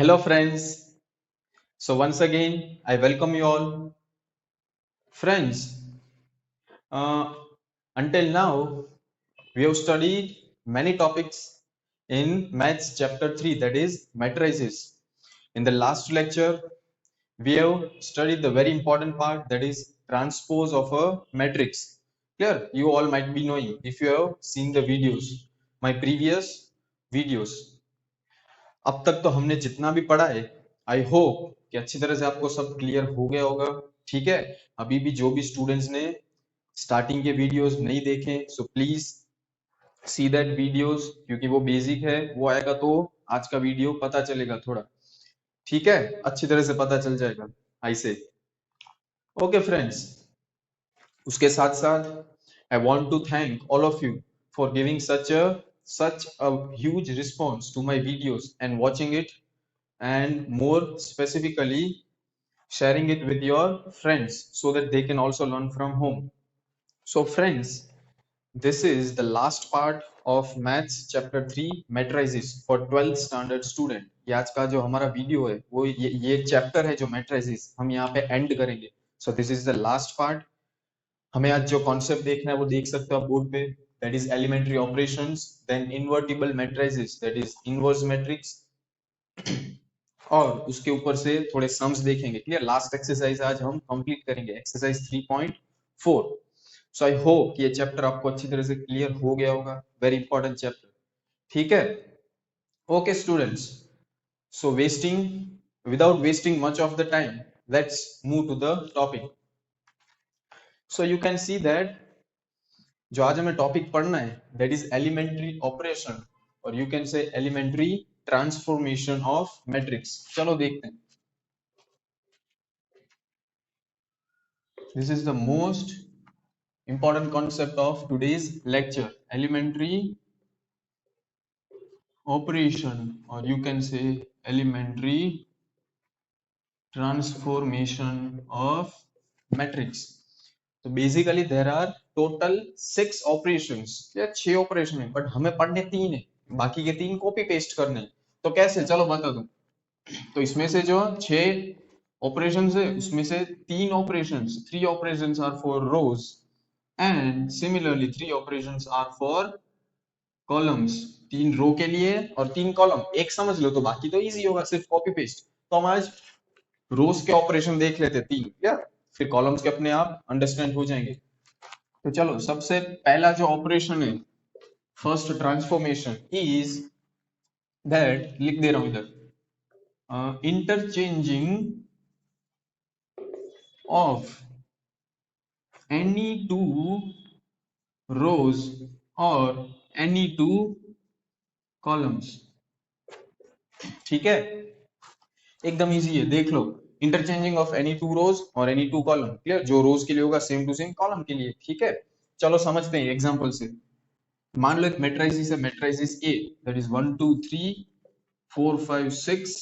Hello, friends. So, once again, I welcome you all. Friends, uh, until now, we have studied many topics in Maths Chapter 3, that is matrices. In the last lecture, we have studied the very important part, that is transpose of a matrix. Clear? You all might be knowing if you have seen the videos, my previous videos. अब तक तो हमने जितना भी पढ़ा है, I hope कि अच्छी तरह से आपको सब क्लियर हो गया होगा। ठीक है, अभी भी जो भी स्टूडेंट्स ने स्टार्टिंग के वीडियोस नहीं देखे, so please see that videos, क्योंकि वो बेसिक है, वो आएगा तो आज का वीडियो पता चलेगा थोड़ा। ठीक है, अच्छी तरह से पता चल जाएगा ऐसे। ओके फ्रेंड्स, उसके साथ साथ I want to thank all of you for giving such a huge response to my videos and watching it, and more specifically sharing it with your friends so that they can also learn from home. So friends, this is the last part of maths chapter 3 matrices for 12th standard student. ये आज का जो हमारा video है वो ये chapter है जो matrices हम यहाँ पे एंड करेंगे. So this is the last part. हमें आज जो कॉन्सेप्ट देखना है वो देख सकते हो आप बोर्ड पे, that is elementary operations, then invertible matrices, that is inverse matrix, और उसके ऊपर से थोड़े सम्स देखेंगे। क्लियर? लास्ट एक्सरसाइज आज हम कंप्लीट करेंगे, एक्सरसाइज 3.4। सो आई होप ये चैप्टर आपको अच्छी तरह से क्लियर हो गया होगा, वेरी इंपॉर्टेंट चैप्टर। ठीक है, okay students, so without wasting much of the time, let's move to the topic. So you can see that जो आज हमें टॉपिक पढ़ना है, दैट इज एलिमेंट्री ऑपरेशन, और you can say elementary transformation of matrix. चलो देखते हैं। This is the most important concept of today's lecture, elementary operation, or you can say elementary transformation of matrix. तो basically there are total 6 operations, या 6 operation है, but हमें पढ़ने 3 है, बाकी के 3 कॉपी पेस्ट करने हैं। तो कैसे, चलो बता दूं। तो इसमें से जो 6 ऑपरेशंस है उसमें से 3 operations, 3 operations are for rows, and similarly 3 operations are for columns. 3 row के लिए और 3 कॉलम, एक समझ लो तो बाकी तो इजी होगा, सिर्फ कॉपी पेस्ट। तो हम आज रोज के ऑपरेशन देख लेते 3, या फिर कॉलम्स के अपने आप अंडरस्टैंड हो जाएंगे। तो चलो, सबसे पहला जो ऑपरेशन है, फर्स्ट ट्रांसफॉर्मेशन इज दैट, लिख दे रहा हूं इधर, interchanging of any two rows or any two columns। ठीक है, एकदम इजी है, देख लो। इंटरचेंजिंग ऑफ एनी टू रोज और एनी टू कॉलम। क्लियर? जो रोज के लिए होगा सेम टू सेम कॉलम के लिए। ठीक है, चलो समझते हैं एग्जांपल से। मान लो एक मैट्रिक्स है, matrix A, that is 1 2 3 4 5 6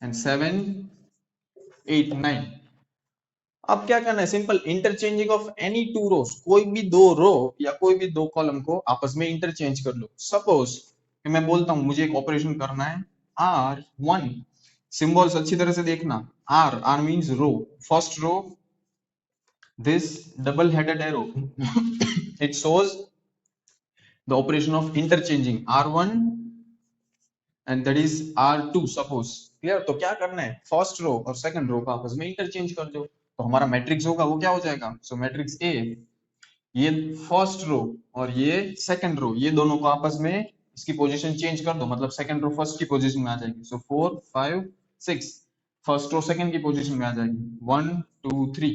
and 7 8 9। अब क्या करना है, simple interchanging of any two rows, कोई भी दो रो या कोई भी दो कॉलम को आपस में इंटरचेंज कर लो। सपोज मैं बोलता हूं मुझे एक ऑपरेशन करना है R1, सिंबल्स अच्छी तरह से देखना, R means row, first row, this double headed arrow it shows the operation of interchanging R1 and that is R2 suppose. Clear? तो क्या करना है, फर्स्ट रो और सेकंड रो को आपस में इंटरचेंज कर दो, तो हमारा मैट्रिक्स होगा वो क्या हो जाएगा। सो मैट्रिक्स ए, ये फर्स्ट रो और ये सेकंड रो, ये दोनों को आपस में इसकी पोजीशन चेंज कर दो, मतलब सेकंड रो फर्स्ट की पोजीशन में आ जाएगी। सो 4 5 6, फर्स्ट रो सेकंड की पोजीशन में आ जाएगी, 1 2 3।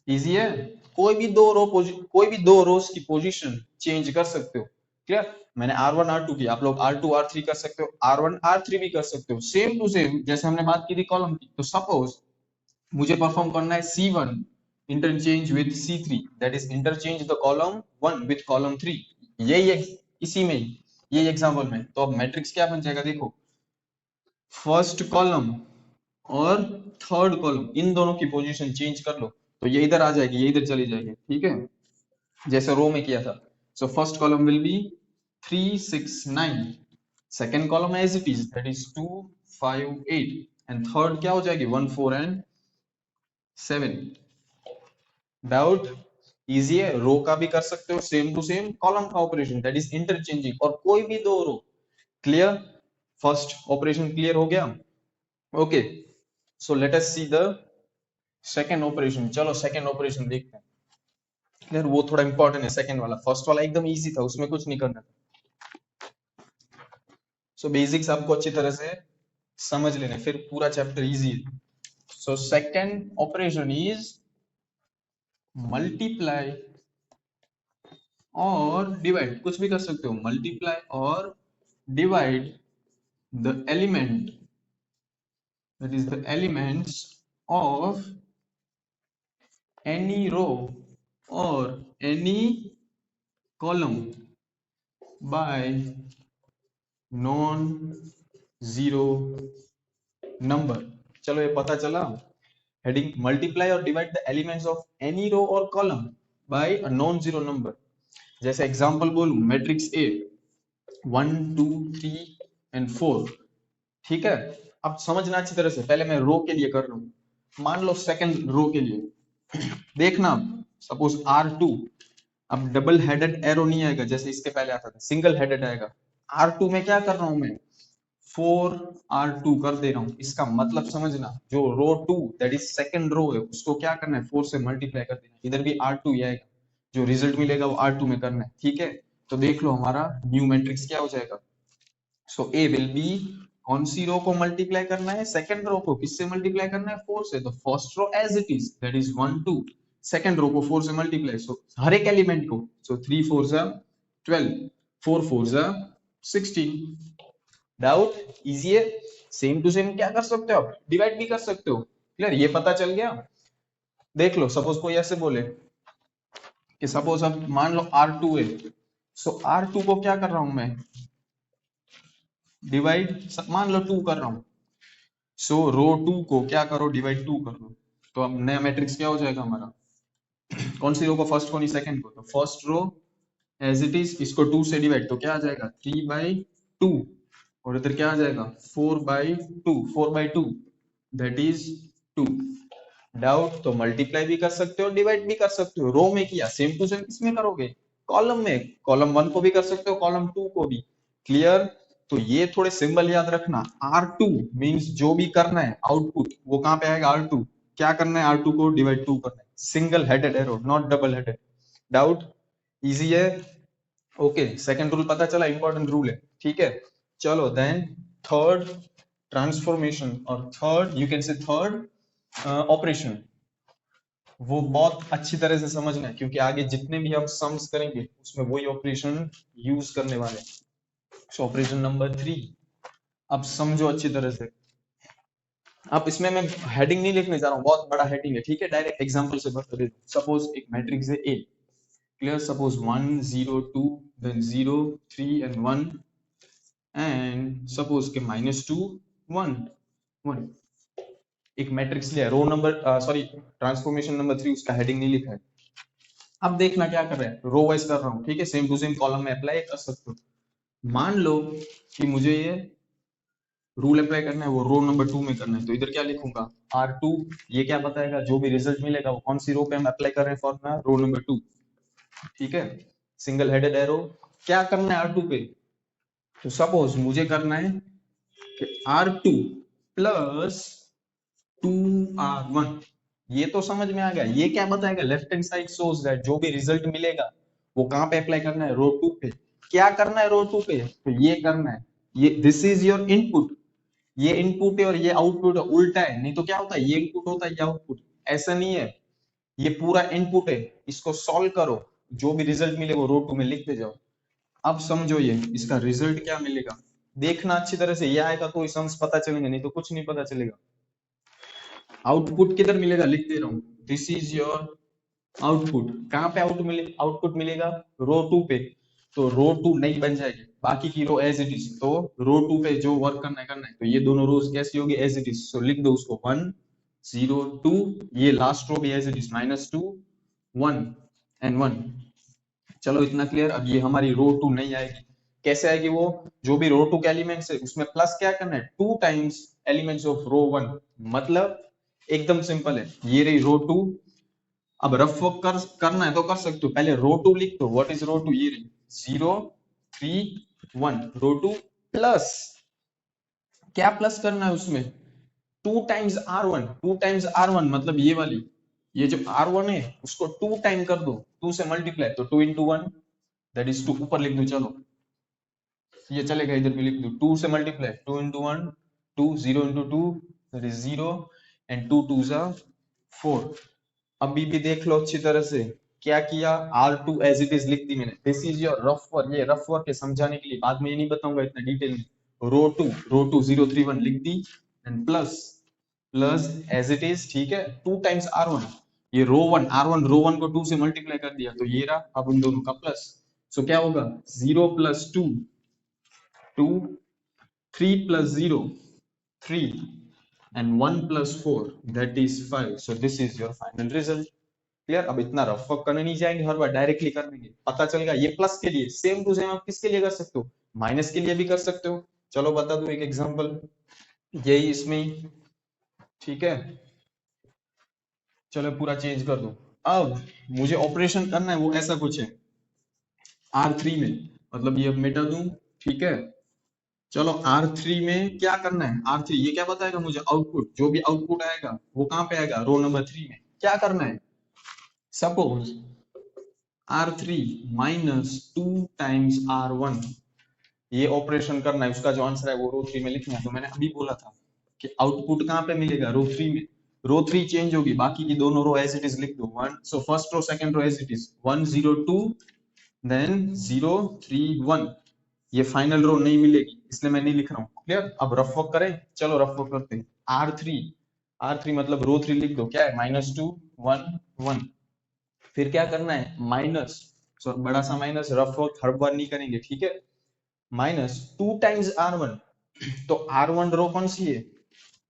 इजी है, कोई भी दो रोज की पोजीशन चेंज कर सकते हो। क्लियर? मैंने R1 R2 की, आप लोग R2 R3 कर सकते हो, R1 R3 भी कर सकते हो, सेम टू सेम जैसे हमने बात की थी कॉलम की। तो सपोज मुझे परफॉर्म करना है C1 interchange with C3, that is interchange the column 1 with column 3। यही इसी में ये एग्जांपल में। तो अब मैट्रिक्स क्या बन जाएगा, देखो, फर्स्ट कॉलम और थर्ड कॉलम, इन दोनों की पोजीशन चेंज कर लो, तो ये इधर आ जाएगी, ये इधर चली जाएगी। ठीक है, जैसे रो में किया था। So first column will be 3 6 9, second column as it is, that is 2 5 8, and third क्या हो जाएगी 1 4 एंड 7। डाउट? इजी है, रो का भी कर सकते हो सेम टू सेम, कॉलम का ऑपरेशन दैट इज इंटरचेंजिंग, और कोई भी दो रो। क्लियर? फर्स्ट ऑपरेशन क्लियर हो गया? Okay, so let us see the second operation. चलो सेकेंड ऑपरेशन देखते हैं। क्लियर? वो थोड़ा इंपॉर्टेंट है सेकेंड वाला, फर्स्ट वाला एकदम इजी था, उसमें कुछ नहीं करना था। सो बेसिक्स आपको अच्छी तरह से समझ लेने, फिर पूरा चैप्टर इजी है। So second operation is multiply or divide, कुछ भी कर सकते हो, multiply or divide the element, that is the elements of any row or any column by non zero number। चलो ये पता चला, heading multiply or divide the elements of any row or column by a non zero number. जैसे example बोलूं, matrix A 1 2 3 and 4, ठीक है? अब समझना अच्छी तरह से, पहले मैं रो के लिए कर रहा हूं। मान लो सेकंड रो के लिए देखना, सपोज R2, अब डबल हेडेड एरो नहीं आएगा जैसे इसके पहले आता था, सिंगल हेडेड आएगा। R2 में क्या कर रहा हूं मैं, 4R2 कर दे रहा हूं। इसका मतलब समझना, जो रो 2 दैट इज सेकंड रो है, उसको क्या करना है, 4 से मल्टीप्लाई कर देना, इधर भी R2 ही आएगा, जो रिजल्ट मिलेगा वो R2 में करना है। ठीक है, तो देख लो हमारा न्यू मैट्रिक्स क्या हो जाएगा। सो ए विल बी, कौन सी रो को मल्टीप्लाई करना है, सेकंड रो को। किससे मल्टीप्लाई करना है, 4 से, तो first row as it is, that is 1 2, second row को 4 से मल्टीप्लाई, सो हर एक एलिमेंट को, सो 3 4 जा 12, 4 4 जा 16। डाउट? इजी है, सेम टू सेम क्या कर सकते हो आप, डिवाइड भी कर सकते हो। क्लियर? ये पता चल गया। देख लो, सपोज कोई ऐसे बोले कि सपोज अब मान लो R2 है, सो R2 को क्या कर रहा हूं मैं, डिवाइड, मान लो 2 कर रहा हूं, सो रो 2 को क्या करो, डिवाइड 2 कर दो, तो अब नया मैट्रिक्स क्या हो जाएगा हमारा, कौन सी रो को, फर्स्ट को नहीं सेकंड को, तो first row as it is, इसको 2 से डिवाइड, तो क्या आ जाएगा 3/2, और इधर क्या आ जाएगा 4/2, 4/2 दैट इज 2। डाउट? तो मल्टीप्लाई भी कर सकते हो, डिवाइड भी कर सकते हो। रो में किया, सेम टू सेम इसमें करोगे, कॉलम में, कॉलम 1 को भी कर सकते हो, कॉलम 2 को भी। क्लियर? तो ये थोड़े सिंबल याद रखना। R2 मींस जो भी करना है आउटपुट, वो कहां पे आएगा, R2। क्या करना है, R2 को डिवाइड 2 करना है, single headed arrow, not double headed. Doubt? Easy है। ओके, सेकंड रूल पता चला, इंपॉर्टेंट रूल है। ठीक है, चलो देन थर्ड ट्रांसफॉर्मेशन, और थर्ड यू कैन से थर्ड ऑपरेशन, वो बहुत अच्छी तरह से समझना है, क्योंकि आगे जितने भी हम सम्स करेंगे उसमें वही ऑपरेशन यूज करने वाले हैं। ऑपरेशन नंबर 3, अब समझो अच्छी तरह से। अब इसमें मैं हेडिंग नहीं लिखने जा रहा हूँ, बहुत बड़ा हेडिंग है। ठीक है, डायरेक्ट एग्जांपल से बता देता हूं। सपोज एक मैट्रिक्स है A, clear, suppose 1 0 2 then 0 3 and 1, and suppose के -2 1 1, एक मैट्रिक्स लिया, row number sorry transformation number 3, उसका हेडिंग नहीं लिखा है। अब देखना क्या कर रहा है, रो वाइज कर रहा हूँ। ठीक है, सेम टू सेम कॉलम में अप्लाई कर सकते हो। मान लो कि मुझे ये रूल अप्लाई करना है, वो रो नंबर 2 में करना है, तो इधर क्या लिखूंगा, R2, ये क्या बताएगा, जो भी रिजल्ट मिलेगा वो कौन सी रो पे हम अप्लाई कर रहे हैं, फॉर्मूला रो नंबर 2। ठीक है, सिंगल हेडेड एरो, क्या करना है R2 पे, तो सपोज मुझे करना है कि R2 प्लस 2R1, ये तो समझ में आ गया। ये क्या बताएगा, left hand side shows that जो भी रिजल्ट मिलेगा वो कहां पे अप्लाई करना है, रो 2 पे। क्या करना है रो 2 पे, तो ये करना है, ये दिस इज योर इनपुट, ये इनपुट है और ये आउटपुट है, उल्टा है। नहीं तो क्या होता है, ये इनपुट होता है, ये आउटपुट, ऐसा नहीं है, ये पूरा इनपुट है। इसको सॉल्व करो, जो भी रिजल्ट मिले वो रो 2 में लिखते जाओ। अब समझो ये इसका रिजल्ट क्या मिलेगा, देखना अच्छी तरह से, ये आएगा तो सम्स पता चलेंगे, नहीं तो कुछ नहीं पता चलेगा। आउटपुट किधर मिलेगा, लिख दे रहा हूं, दिस इज योर आउटपुट। कहां पे आउटपुट मिलेगा, रो 2 पे, तो रो 2 नहीं बन जाएगी, बाकी की रो एज इट इज, तो रो 2 पे जो वर्क करना है, तो ये दोनों रोज कैसी होगी, एज इट इज, सो लिख दो उसको 1 0 2, ये लास्ट रो भी एज इट इज, -2 1 एंड 1। चलो इतना क्लियर। अब ये हमारी रो 2 नहीं आएगी, कैसे आएगी वो? जो भी रो टू के एलिमेंट्स है उसमें प्लस क्या करना है, 2 टाइम्स एलिमेंट्स ऑफ रो 1। मतलब एकदम सिंपल है, ये रही रो 2। अब रफ वर्क करना है तो कर सकते हो, पहले रो 2 लिख दो। What is row 2? ये रही 0 3 1 रो 2 प्लस, क्या प्लस करना है उसमें, 2 टाइम्स R1। 2 टाइम्स R1 मतलब ये वाली, ये जो R1 है उसको 2 टाइम कर दो, 2 से मल्टीप्लाई, तो 2 into 1 दैट इज 2। ऊपर लिख दो, चलो ये चलेगा, इधर भी लिख दो, 2 से multiply, 2 into 1 2, 0 into 2 that is 0 and 2 2 जा 4। अभी भी देख लो अच्छी तरह से, क्या किया, R2 एज इट इज लिख दी मैंने। This is your rough work, ये रफ वर्क है समझाने के लिए, बाद में ये नहीं बताऊंगा इतना डिटेल में। रो 2 0 3 1 लिख दी and plus plus as it is, ठीक है, 2 टाइम्स R1। ये रो 1 R1 रो 1 को 2 से मल्टीप्लाई कर दिया तो ये रहा, अब उन दोनों का प्लस। सो क्या होगा, 0 plus 2 2, 3 plus 0 3 and 1 plus 4 that is 5। so this is your final result। Clear? अब इतना रफ वर्क करने नहीं जाएंगे, हर बार डायरेक्टली कर देंगे, पता चलेगा। ये प्लस के लिए सेम टू सेम आप किसके लिए कर सकते हो, माइनस के लिए भी कर सकते हो। चलो बता दो एक एग्जांपल, यही इसमें ही, ठीक है। चलो पूरा चेंज कर दो। अब मुझे ऑपरेशन करना है वो ऐसा कुछ है R3 में, मतलब ये अब मिटा दूं, ठीक है। चलो R3 में क्या करना है, R3 ये क्या बताएगा मुझे, आउटपुट, जो भी आउटपुट आएगा वो कहाँ पे आएगा, रो नंबर 3 में। क्या करना है, suppose R3 minus 2 times R1, ये ऑपरेशन करना है, उसका जो आंसर है वो रो 3 में लिखना है। तो मैंने अभी बोला था कि आउटपुट कहाँ पे मिलेगा, रो 3 में। रो 3 चेंज होगी, बाकी की दोनों रो एज इट इज लिख दो। One, so first row second row as it is, 1 0 2 then 0 3 1। ये फाइनल रो नहीं मिलेगी, इसलिए मैं नहीं लिख रहा हूँ। क्लियर? अब रफ वर्क करें, चलो रफ वर्क करते हैं। R3 मतलब रो 3 लिख दो, क्या है, -2 1 1। फिर क्या करना है, माइनस, सो बड़ा सा माइनस, रफ वर्क हर बार नहीं करेंगे, ठीक है। -2 टाइम्स R1, तो R1 रो कौन सी है,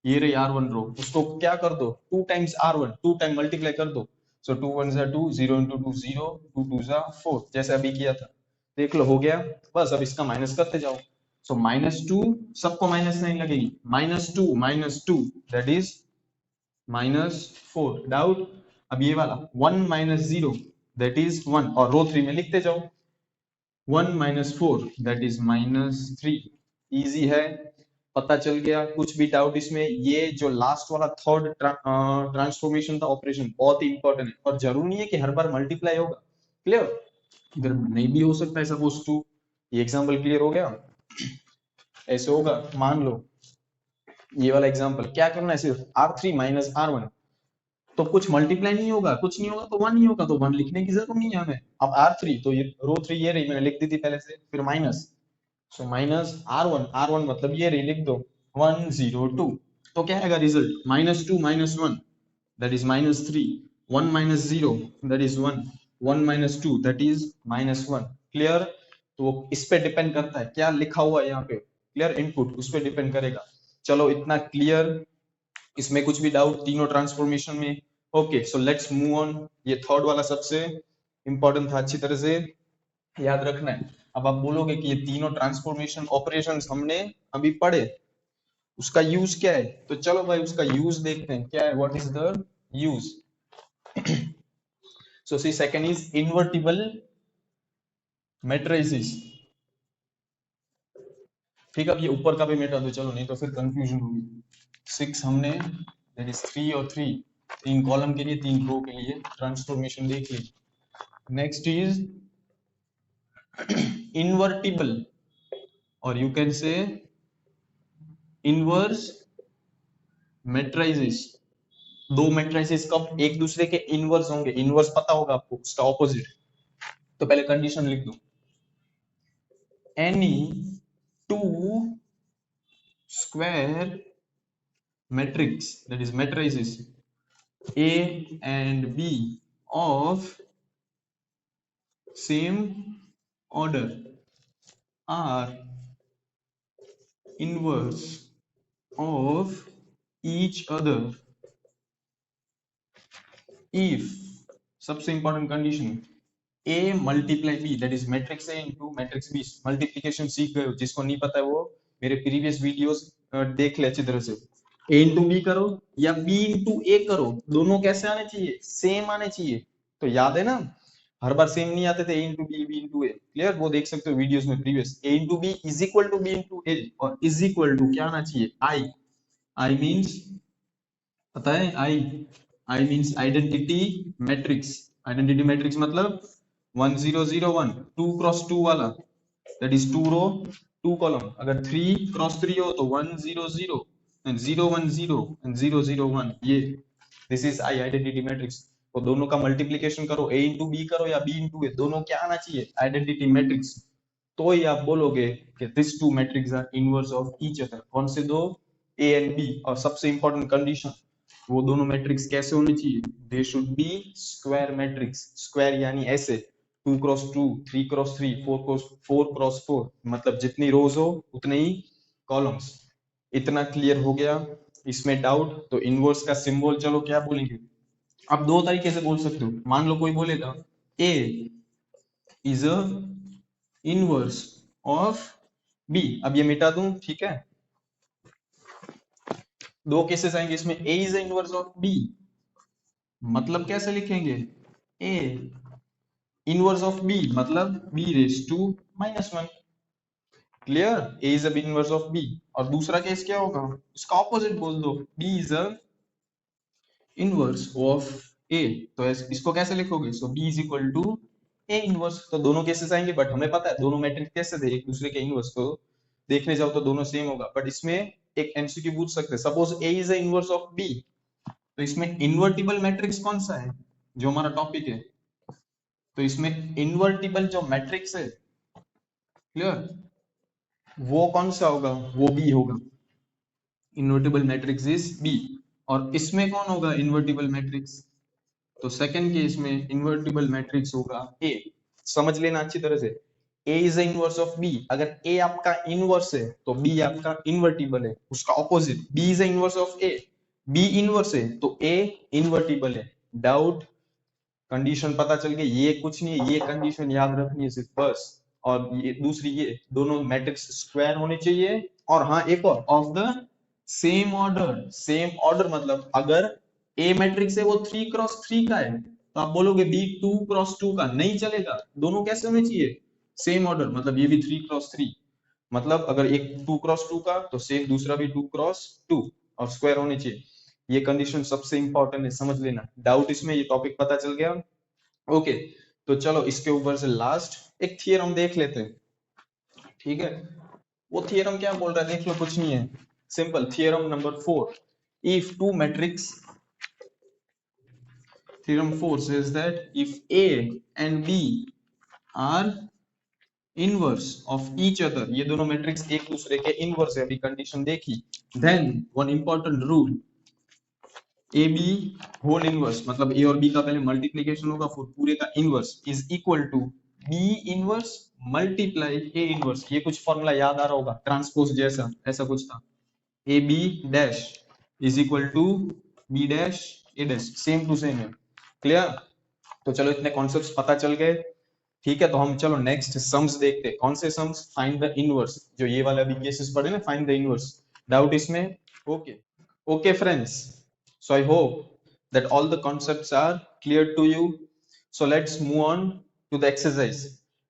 ये रही R1 रो, उसको क्या कर दो, 2 टाइम्स R1, 2 टाइम मल्टीप्लाई कर दो। सो 2 1 जा 2, 0 into 2 0, 2 2 जा 4, जैसे अभी किया था। देख लो हो गया, बस अब इसका माइनस करते जाओ। सो -2, सबको माइनस नहीं लगेगी, -2 दैट इज -4। डाउट? अब ये वाला 1 -0 दैट इज 1, और रो 3 में लिखते जाओ, 1 -4 दैट इज -3। इजी है, पता चल गया। कुछ भी डाउट इसमें? ये जो लास्ट वाला थर्ड ट्रांसफॉर्मेशन था, ऑपरेशन बहुत ही इंपॉर्टेंट है, और जरूरी नहीं है कि हर बार मल्टीप्लाई होगा। क्लियर? इधर नहीं भी हो सकता है, सपोज 2। ये एग्जांपल क्लियर हो गया? ऐसे होगा, मान लो ये वाला एग्जांपल, क्या करना है, सिर्फ R3 माइनस R1, तो कुछ मल्टीप्लाई नहीं होगा, कुछ नहीं होगा तो 1 नहीं होगा, तो 1 लिखने की जरूरत नहीं है हमें। अब R3 तो ये रो 3 ये रही, मैंने लिख दी थी पहले से, फिर माइनस, सो माइनस R1 मतलब ये रही, लिख दो 1 0 2। तो क्या आएगा result, -2 -1 that is -3, 1 -0 that is 1, 1 -2 that is -1। Clear? तो वो इस पे डिपेंड करता है क्या लिखा हुआ है यहाँ पे। क्लियर? इनपुट उस पे डिपेंड करेगा। चलो इतना क्लियर, इसमें कुछ भी डाउट तीनों ट्रांसफॉर्मेशन में? Okay, so let's move on. ये थर्ड वाला सबसे इंपॉर्टेंट था, अच्छी तरह से याद रखना है। अब आप बोलोगे कि ये तीनों ट्रांसफॉर्मेशन ऑपरेशंस हमने अभी पढ़े, उसका यूज क्या है? तो चलो भाई उसका यूज देखते हैं क्या है, what is the use. So see second is invertible matrices. ठीक है, अब ये ऊपर का भी मिटा दो, चलो नहीं तो फिर कंफ्यूजन होगी। 6 हमने, दैट इज 3 और 3, 3 कॉलम के लिए 3 रो के लिए ट्रांसफॉर्मेशन देख ली। नेक्स्ट इज इन्वर्टिबल, और you can say inverse matrices. दो मैट्रिसेस कब एक दूसरे के इनवर्स होंगे, इनवर्स पता होगा आपको, उसका ऑपोजिट। तो पहले कंडीशन लिख दो, any two square matrix that is matrices A and B of same order are inverse of each other if, सबसे important condition, A multiply B, that is matrix A into matrix B. Multiplication सीख गए हो, जिसको नहीं पता है वो मेरे प्रीवियस वीडियोस देख ले अच्छी तरह से। ए इंटू बी करो या बी इंटू ए करो, दोनों कैसे आने चाहिए? सेम आने चाहिए। तो याद है ना, हर बार सेम नहीं आते थे, A into B, B into A. Clear? वो देख सकते हो वीडियोस में previous. A into B is equal to B into A, और इज इक्वल टू क्या आना चाहिए? आई। आई मीन्स, पता है I? I means identity matrix. Identity matrix मतलब 1 0 0 1, 2 क्रॉस 2 वाला, दैट इज 2 रो 2 कॉलम। अगर 3 क्रॉस 3 हो तो 1 0 0 एंड 0 1 0 एंड 0 0 1, ये this is I identity matrix. तो दोनों का मल्टीप्लिकेशन करो, ए इंटू बी करो या बी इंटू ए, दोनों क्या आना चाहिए? Identity matrix. तो ही आप बोलोगे कि this two matrix are inverse of each other. कौन से दो? A and B. और सबसे इंपॉर्टेंट कंडीशन, वो दोनों मैट्रिक्स कैसे होने चाहिए? They should be square matrix. Square यानी ऐसे 2 क्रॉस 2, 3 क्रॉस 3, 4 क्रॉस 4, मतलब जितनी रोज हो उतने ही कॉलम्स। इतना क्लियर हो गया? इसमें डाउट? तो इनवर्स का सिंबल चलो क्या बोलेंगे? आप दो तरीके से बोल सकते हो। मान लो कोई बोलेगा A is a inverse of B. अब ये मिटा दूं, ठीक है? दो केसेस आएंगे इसमें। A is the inverse of B, मतलब कैसे लिखेंगे? ए इनवर्स ऑफ बी मतलब B raise to -1। Clear? A is a inverse of B. और दूसरा केस क्या होगा? इसका ऑपोजिट बोल दो, B is a inverse of A. तो इसको कैसे लिखोगे? So B is equal to A inverse. तो दोनों केसेस आएंगे, बट हमें पता है दोनों मैट्रिक्स कैसे थे, एक दूसरे के इनवर्स। तो देखने जाओ तो दोनों सेम होगा। बट इसमें एक एमसीक्यू पूछ सकते हैं, suppose A is a inverse of B, तो इसमें इन्वर्टिबल मैट्रिक्स कौन सा है, जो हमारा टॉपिक है? तो इसमें इन्वर्टिबल जो मैट्रिक्स है, क्लियर, वो कौन सा होगा? वो बी होगा। Invertible matrix is B. और इसमें कौन होगा इन्वर्टिबल मैट्रिक्स? तो सेकंड केस में इन्वर्टिबल मैट्रिक्स होगा ए। समझ लेना अच्छी तरह से, A is inverse of B. अगर ए आपका इनवर्स है तो बी आपका इन्वर्टिबल है। उसका opposite, B is inverse of A, B inverse है तो ए इन्वर्टिबल है। डाउट? कंडीशन पता चल गई? ये कुछ नहीं है, ये कंडीशन याद रखनी है सिर्फ, बस। और ये दूसरी, ये दोनों मैट्रिक्स स्क्वायर होने चाहिए। और हाँ, एक और, of the same order. Same order मतलब अगर ए मैट्रिक्स है वो 3 क्रॉस 3 का है, तो आप बोलोगे बी 2 क्रॉस 2 का। नहीं चलेगा, दोनों कैसे होने चाहिए? Same order. मतलब ये भी 3 क्रॉस 3, मतलब अगर एक 2 क्रॉस 2 का तो सेम दूसरा भी 2 क्रॉस 2, और स्क्वायर होने चाहिए। ये कंडीशन सबसे इंपॉर्टेंट है, समझ लेना। डाउट इसमें? ये टॉपिक पता चल गया? ओके। तो चलो इसके ऊपर से लास्ट एक थियरम देख लेते हैं, ठीक है? वो थियरम क्या बोल रहा है देख लो, कुछ नहीं है, simple. Theorem number 4, if two matrix, theorem 4 says that if A and B are inverse of each other, ये दोनों मैट्रिक्स एक दूसरे के इनवर्स है, अभी कंडीशन देखी, then one important rule, A B whole inverse, मतलब ए और बी का पहले मल्टीप्लीकेशन होगा फिर पूरे का inverse, is equal to B inverse multiply A inverse. ये कुछ फॉर्मूला याद आ रहा होगा, ट्रांसपोज जैसा, ऐसा कुछ था। A B dash is equal to B dash A dash, same to same है। क्लियर? तो चलो इतने कॉन्सेप्ट्स पता चल गए, ठीक है? तो हम चलो नेक्स्ट सम्स देखते हैं। कौन से सम्स? फाइंड द इनवर्स, जो ये वाला अभी केसेस पढ़े ना, फाइंड द इनवर्स। डाउट इसमें? Okay okay friends, so I hope that all the concepts are clear to you. So let's move on to the exercise.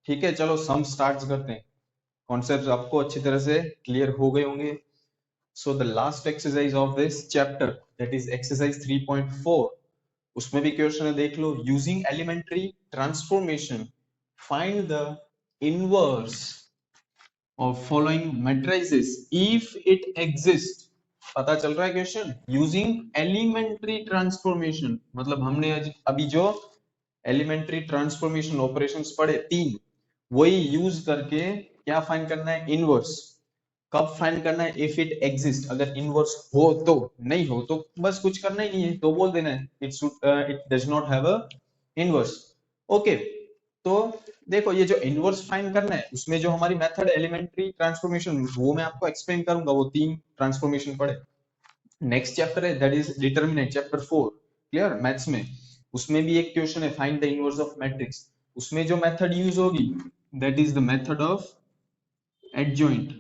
ठीक है, चलो सम स्टार्ट करते हैं। कॉन्सेप्ट्स आपको अच्छी तरह से क्लियर हो गए होंगे। So the last exercise of this chapter, that is exercise 3.4, उसमें भी क्वेश्चन है, देख लो। Using elementary transformation find the inverse of following matrices if it exists। पता चल रहा है क्वेश्चन? यूजिंग एलिमेंट्री ट्रांसफॉर्मेशन मतलब हमने अभी जो एलिमेंट्री ट्रांसफॉर्मेशन ऑपरेशंस पढ़े 3, वही यूज करके क्या फाइंड करना है? इनवर्स। कब फाइंड करना है? इफ इट एग्जिस्ट, अगर इनवर्स हो तो। नहीं हो तो बस कुछ करना ही नहीं है, तो बोल देना है it does not have a inverse. Okay, तो देखो ये जो इनवर्स फाइंड करना है, उसमें जो हमारी मेथड एलिमेंट्री ट्रांसफॉर्मेशन, वो मैं आपको एक्सप्लेन करूंगा, वो 3 ट्रांसफॉर्मेशन पढ़े। नेक्स्ट चैप्टर है that is determinant, chapter 4, clear, maths में। उसमें भी एक क्वेश्चन है, find the inverse of matrix. उसमें जो मेथड यूज होगी that is the method of adjoint.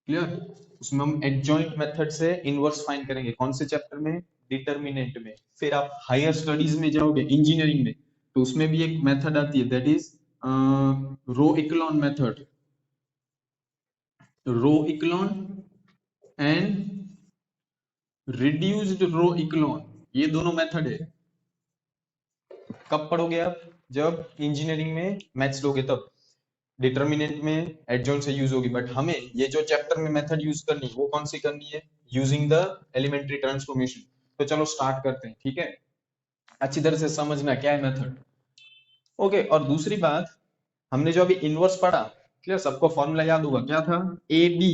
Clear? उसमें हम एडजॉइंट मेथड से इनवर्स फाइंड करेंगे। कौन से चैप्टर में? डिटर्मिनेंट में। फिर आप हायर स्टडीज में जाओगे इंजीनियरिंग में, तो उसमें भी एक मेथड आती है that is row echelon method. Row echelon and reduced row echelon, ये दोनों मेथड है। कब पढ़ोगे आप? जब इंजीनियरिंग में मैथ्स लोगे तब। डिटर्मिनेंट में एडजॉइंट से यूज होगी, बट हमें ये जो चैप्टर में मेथड यूज करनी है वो कौन सी करनी है? Using the elementary transformation. तो चलो स्टार्ट करते हैं, ठीक है? अच्छी तरह से समझना क्या है मेथड। ओके, और दूसरी बात, हमने जो अभी इनवर्स पढ़ा, क्लियर? सबको फॉर्मूला याद होगा, क्या था? A B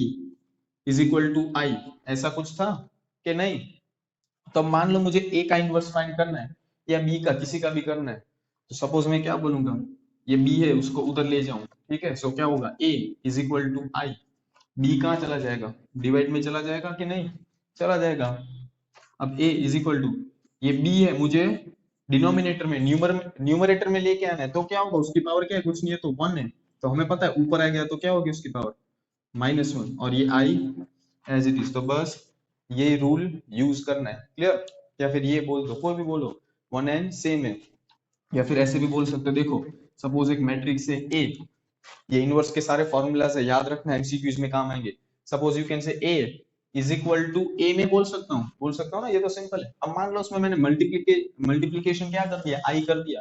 is equal to I, ऐसा कुछ था कि नहीं? तो मान लो मुझे ए का इनवर्स फाइंड करना है या बी का, किसी का भी करना है, तो सपोज मैं क्या बोलूंगा, ये बी है उसको उधर ले जाऊं, ठीक है? सो क्या होगा? A is equal to I. B कहाँ चला जाएगा? डिवाइड में चला जाएगा कि नहीं? चला जाएगा। अब ए इज इक्वल टू, ये बी है, मुझे डिनोमिनेटर में न्यूमरेटर में लेके आना है, तो क्या होगा? उसकी पावर क्या है? कुछ नहीं है, तो 1 है। तो हमें पता है ऊपर आ गया तो क्या होगी उसकी पावर? -1। और ये आई एज इट इज। तो बस ये रूल यूज करना है, क्लियर? या फिर ये बोल दो, कोई भी बोलो, 1 एंड सेम है। या फिर ऐसे भी बोल सकते हो, देखो सपोज एक मैट्रिक्स है ए, ये इनवर्स के सारे फॉर्मूला से याद रखना, एमसीक्यूज में काम आएंगे। Suppose you can say A is equal to, A में बोल सकता हूँ ना, ये तो सिंपल है। अब मान लो उसमें मैंने मल्टीप्लीकेशन क्या कर दिया? आई कर दिया,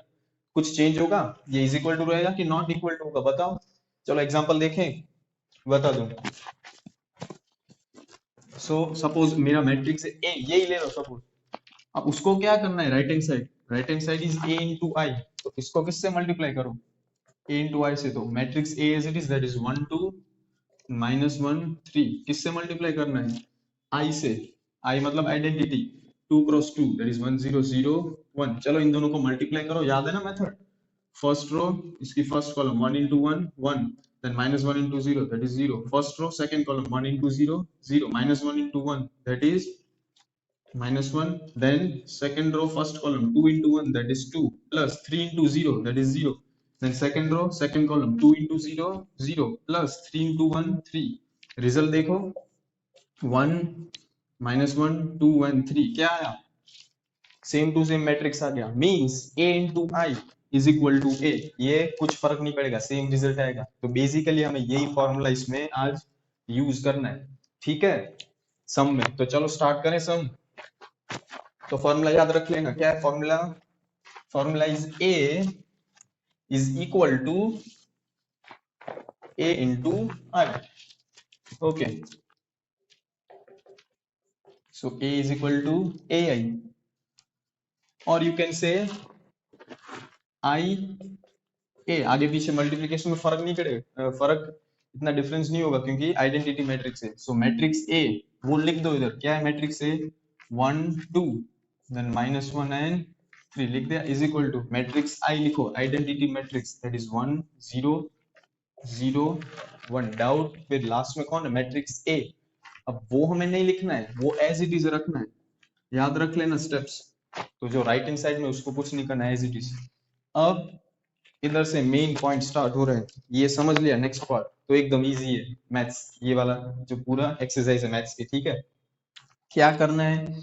कुछ चेंज होगा? ये इज इक्वल टू रहेगा कि नॉट इक्वल टू होगा? बताओ। चलो एग्जांपल देखें, बता दूं। सो सपोज मेरा मैट्रिक्स है ए, यही ले लो सपोज। अब उसको क्या करना है? Right hand side is A into I, तो इसको किससे मल्टीप्लाई करो? ए इंटू आई से। तो matrix A as it is that is 1 2 -1 3, किससे मल्टीप्लाई करना है? आई से। आई मतलब आइडेंटिटी, 2 क्रॉस 2 दैट इज 1 0 0 1। चलो इन दोनों को मल्टीप्लाई करो, याद है ना मेथड? फर्स्ट रो, इसकी first column 1 into 1 1, then -1 into 0 that is 0, first row second column 1 into 0 0, -1 into 1 that is -1, then second row first column 2 into 1 that is 2, plus 3 into 0 that is 0, then second row second column 2 into 0 0, plus 3 into 1 3। Result देखो, 1 -1 2 1 3, क्या आया? Same to same matrix आ गया। Means a into i is equal to a, ये कुछ फर्क नहीं पड़ेगा, सेम रिजल्ट आएगा। तो बेसिकली हमें यही फॉर्मूला इसमें आज यूज करना है, ठीक है? सम में। तो चलो स्टार्ट करें सम। तो फॉर्मूला याद रख लेना, क्या है formula? Formula is a is equal to a into i। Okay, so a is equal to ai, और यू कैन से आई ए। आगे पीछे मल्टीप्लिकेशन में फर्क नहीं पड़ेगा, फर्क इतना डिफरेंस नहीं होगा क्योंकि आइडेंटिटी मैट्रिक्स है। सो मैट्रिक्स ए वो लिख दो इधर, क्या है मैट्रिक्स ए? 1 2 देन -1 एंड 3 लिख दिया, इज इक्वल टू मैट्रिक्स आई लिखो, identity matrix that is 1 0 0 1। Doubt? फिर लास्ट में कौन है? मैट्रिक्स ए। अब वो हमें नहीं लिखना है, वो एज इट इज रखना है। याद रख लेना स्टेप्स। तो जो राइट हैंड साइड में उसको कुछ नहीं करना है, एज इट इज। अब इधर से मेन पॉइंट स्टार्ट हो रहे हैं, ये समझ लिया। नेक्स्ट पार्ट तो एकदम इजी है, मैथ्स ये वाला जो पूरा एक्सरसाइज है मैथ्स की, ठीक है? क्या करना है?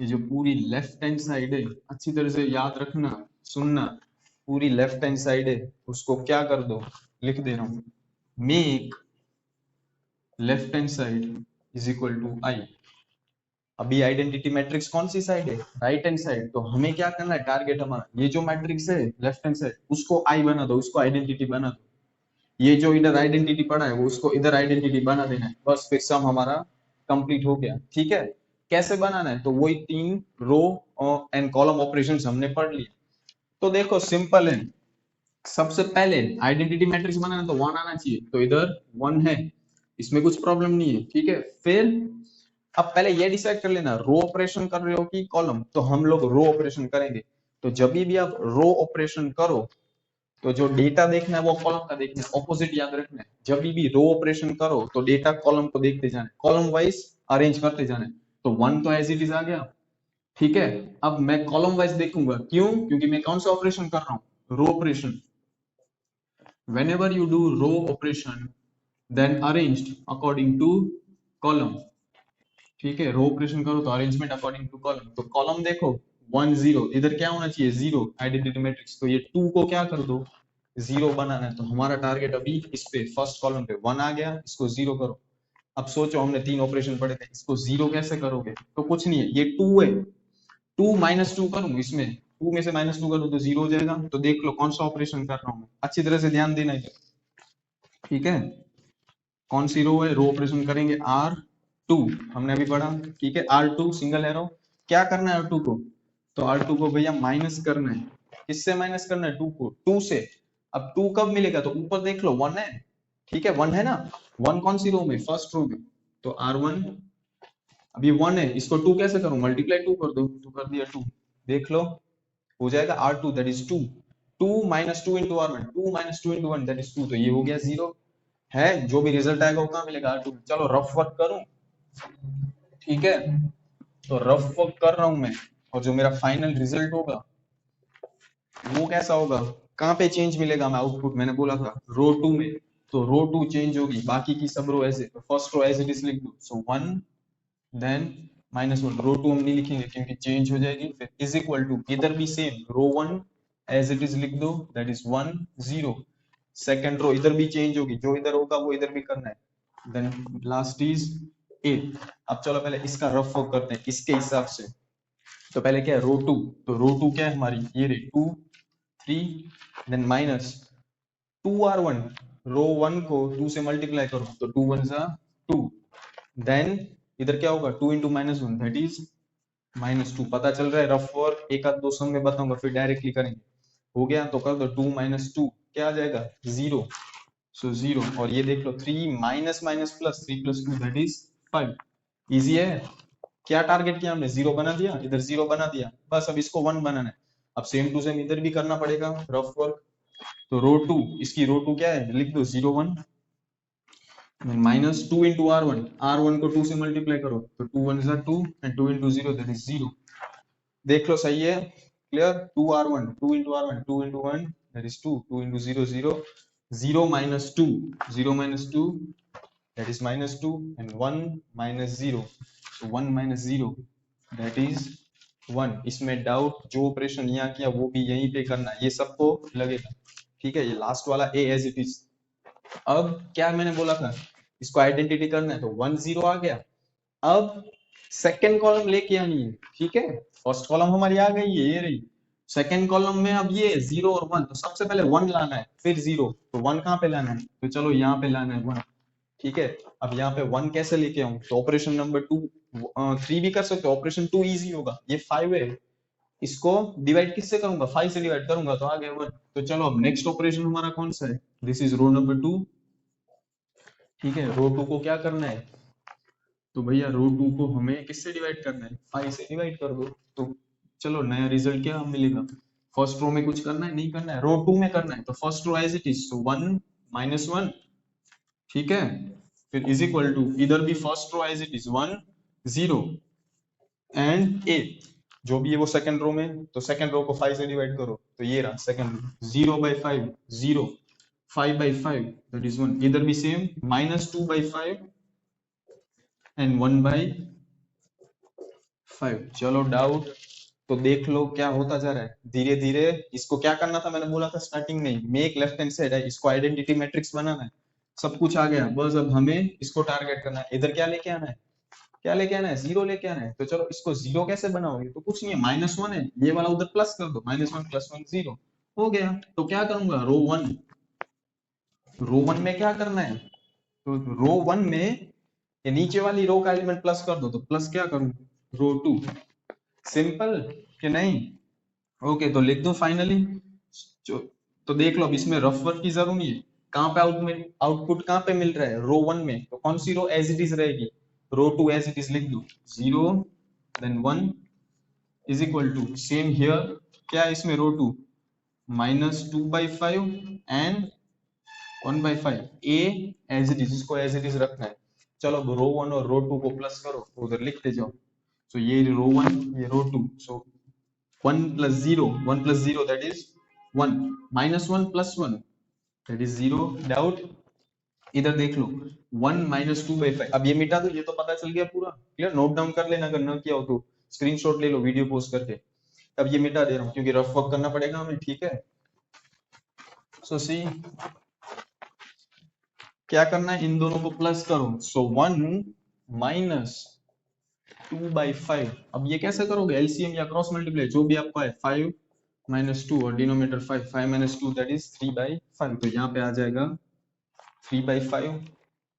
ये जो पूरी लेफ्ट हैंड साइड है, अच्छी तरह से याद रखना, सुनना। पूरी लेफ्ट हैंड साइड है, उसको क्या कर दो? लिख दे रहा हूं, make left hand side is equal to I. अभी आइडेंटिटी मैट्रिक्स कौन सी साइड है? Right hand side. तो हमें क्या करना है? टारगेट हमारा ये जो मैट्रिक्स है लेफ्ट हैंड साइड, उसको आई बना दो, उसको आइडेंटिटी बना दो। ये जो इधर आइडेंटिटी पड़ा है वो उसको इधर आइडेंटिटी बना देना है, बस फिर सम हमारा कंप्लीट हो गया, ठीक है? कैसे बनाना है? तो वही 3 रो एंड कॉलम ऑपरेशंस हमने पढ़ लिए। तो देखो सिंपल है, सबसे पहले आइडेंटिटी मैट्रिक्स बनाना तो 1 आना चाहिए, तो इधर 1 है, इसमें कुछ प्रॉब्लम नहीं है, ठीक है? फिर अब पहले ये डिसाइड कर लेना, रो ऑपरेशन कर रहे हो कि कॉलम। तो हम लोग रो ऑपरेशन करेंगे। तो जब भी आप रो ऑपरेशन करो तो जो डेटा देखना है वो कॉलम का देखना है, ऑपोजिट याद रखना है। जब भी रो ऑपरेशन करो तो डेटा कॉलम को देखते जाना, कॉलम वाइज अरेंज करते जाना। तो 1 तो एज इट इज आ गया, ठीक है? अब मैं कॉलम वाइज देखूंगा, क्यों? क्योंकि मैं कौन सा ऑपरेशन कर रहा हूँ? Row operation. whenever you do row operation then arranged according to column, ठीक है, रो ऑपरेशन करो तो अरेंजमेंट अकॉर्डिंग टू कॉलम, तो कॉलम देखो 1 0, इधर क्या होना चाहिए 0, आइडेंटिटी मैट्रिक्स, तो ये 2 को क्या कर दो 0 बनाना है, तो हमारा टारगेट अभी इस पे फर्स्ट कॉलम पे 1 आ गया, इसको 0 करो। अब सोचो हमने 3 ऑपरेशन पढ़े थे, इसको 0 कैसे करोगे, तो कुछ नहीं है, ये 2 है, 2 -2 करूं इसमें, 2 में से -2 करूं तो 0 हो जाएगा, तो देख लो कौन सा ऑपरेशन कर रहा हूं मैं, अच्छी तरह से ध्यान देना है, ठीक है। कौन सी रो है, रो ऑपरेशन करेंगे R2, हमने अभी पढ़ा, ठीक है, R2 सिंगल एरो, क्या करना है R2 को, तो R2 को भैया माइनस करना है, किससे माइनस करना है 2 को, 2 से। अब 2 कब मिलेगा, तो ऊपर देख लो 1 है, ठीक है 1 है ना, 1 कौन सी रो में, फर्स्ट रो में, तो R1 अभी 1 है, इसको 2 कैसे करूं, मल्टीप्लाई 2 कर दो, तो कर दिया 2, देख लो हो जाएगा R2 that is 2, 2 -2 into R1, 2 -2 into 1 that is 2, तो ये हो गया 0 है, जो भी रिजल्ट आएगा वो कहाँ मिलेगा R2। चलो रफ वर्क करूं, ठीक है, तो रफ वर्क कर रहा हूं मैं, और जो मेरा फाइनल रिजल्ट होगा वो कैसा होगा, कहाँ पे चेंज मिलेगा मैं आउटपुट, मैंने बोला था रो 2 में, तो रो 2 चेंज होगी, बाकी की सब रो ऐसे, तो first row as it is लिख दो, सो 1 देन -1, रो 2 हम नहीं लिखेंगे क्योंकि चेंज हो जाएगी, फिर इज इक्वल टू, इधर भी same row 1 as it is लिख दो, दैट इज 1 0, सेकंड रो इधर भी चेंज होगी, जो इधर होगा वो इधर भी करना है, देन लास्ट इज 8। अब चलो पहले इसका रफ वर्क करते हैं इसके हिसाब से, तो पहले क्या है रो 2, तो रो 2 क्या है हमारी, ये रही 2 3 देन माइनस 2R1, रो 1 को 2 से मल्टीप्लाई करो तो 2 1 जा 2, देन इधर क्या होगा 2 into -1 दैट इज -2, पता चल रहा है रफ वर्क, एक आध दो सम में बताऊंगा फिर डायरेक्टली करेंगे, हो गया, तो कर दो 2 - 2 क्या आ जाएगा 0, सो 0, और ये देख लो 3 minus minus plus 3 + 2 that is 5, easy है, क्या टारगेट किया हमने 0 बना दिया, इधर 0 बना दिया, बस अब इसको 1 बनाना है, अब सेम टू सेम इधर भी करना पड़ेगा रफ वर्क, तो रो 2, इसकी रो 2 क्या है, लिख दो 0 1 -2 into R1, R1 को 2 से मल्टीप्लाई करो तो 2 1 जा 2 एंड 2 into 0 दैट इज 0, देख लो सही है, clear, 2R1 2 into R1 2 into 1 that is 2, 2 into 0 0, 0 -2 0 -2 that is -2 and 1 -0, so 1 - 0 that is 1, इसमें डाउट, जो ऑपरेशन यहाँ किया वो भी यहीं पे करना है, ये सबको लगेगा, ठीक है, ये लास्ट वाला ए एज इट इज। अब क्या मैंने बोला था, इसको आइडेंटिटी करना है, तो 1 0 आ गया, अब सेकंड कॉलम लेके आनी है, ठीक है, फर्स्ट कॉलम हमारी आ गई है, ये रही, सेकंड कॉलम में अब ये 0 और 1, तो सबसे पहले 1 लाना है फिर 0, तो 1 कहाँ पे लाना है, तो चलो यहाँ पे लाना है 1, ठीक है, अब यहाँ पे 1 कैसे लेके आऊं, तो ऑपरेशन नंबर 2 3 भी कर सकते हो, ऑपरेशन 2 इजी होगा, ये 5 है, इसको डिवाइड किससे करूंगा 5 से डिवाइड करूंगा तो आ गया 1, तो चलो अब नेक्स्ट ऑपरेशन हमारा कौन सा है, दिस इज रो नंबर 2, ठीक है, रो 2 को क्या करना है, तो भैया रो 2 को हमें किससे डिवाइड करना है 5 से डिवाइड कर दो, तो चलो नया रिजल्ट क्या मिलेगा, फर्स्ट रो में कुछ करना है नहीं करना है, रो 2 में करना है, तो first row as it is, तो 1 -1, ठीक है, फिर इज इक्वल टू, इधर भी first row as it is 1 0 and 8, जो भी है वो सेकंड रो में, तो सेकंड रो को 5 से डिवाइड करो, तो ये रहा सेकंड रो, 0/5 0, 5/5 दैट इज 1, इधर भी सेम -2/5 एंड 1/5, चलो डाउट, तो देख लो क्या होता जा रहा है धीरे धीरे, इसको क्या करना था मैंने बोला था स्टार्टिंग में, मेक लेफ्ट हैंड साइड है, इसको आइडेंटिटी मैट्रिक्स बनाना है, सब कुछ आ गया, बस अब हमें इसको टारगेट करना है, इधर क्या लेके आना है, क्या लेके आना है 0 लेके आना है, तो चलो इसको 0 कैसे बनाओगे, तो कुछ नहीं है -1 है, ये वाला उधर प्लस कर दो, -1 + 1 0 हो गया, तो क्या करूंगा रो 1 में क्या करना है, तो रो 1 में ये नीचे वाली रो का एलिमेंट प्लस कर दो, तो प्लस क्या करूं रो 2, सिंपल कि नहीं, ओके, तो लिख दो फाइनली, तो देख लो अब इसमें रफ वर्क की जरूरत नहीं है, कहाँ पे आउटपुट कहाँ पे मिल रहा है रो 1 में, तो कौन सी रो एज इट इज रहेगी, रो 2 एज इट इज लिख दो 0 then 1 is equal to, same here, क्या है इसमें row 2 -2/5 and 1/5, A as it is, इसको एज इट इज रखना है, चलो अब रो 1 और रो 2 को प्लस करो, उधर लिखते जाओ, so ये रो 1 ये रो 2, so 1 + 0 1 + 0 that is 1 -1 + 1 that is 0, doubt. इधर देख लो 1 माइनस 2/5, अब ये मिटा दो, ये तो पता चल गया पूरा क्लियर। नोट डाउन कर लेना, अगर ना किया हो तो स्क्रीनशॉट ले लो वीडियो पोस्ट करके। अब ये मिटा दे रहा हूँ क्योंकि रफ वर्क करना पड़ेगा हमें, ठीक है। सो सी क्या करना है, इन दोनों को प्लस करो। सो 1 माइनस 2/5, अब ये कैसे करोगे, एलसीएम या क्रॉस मल्टीप्लाई जो भी आपको है। 5 माइनस 2 और डिनोमिनेटर 5, 5 माइनस 2 दैट इज 3/5, तो यहाँ पे आ जाएगा 3/5।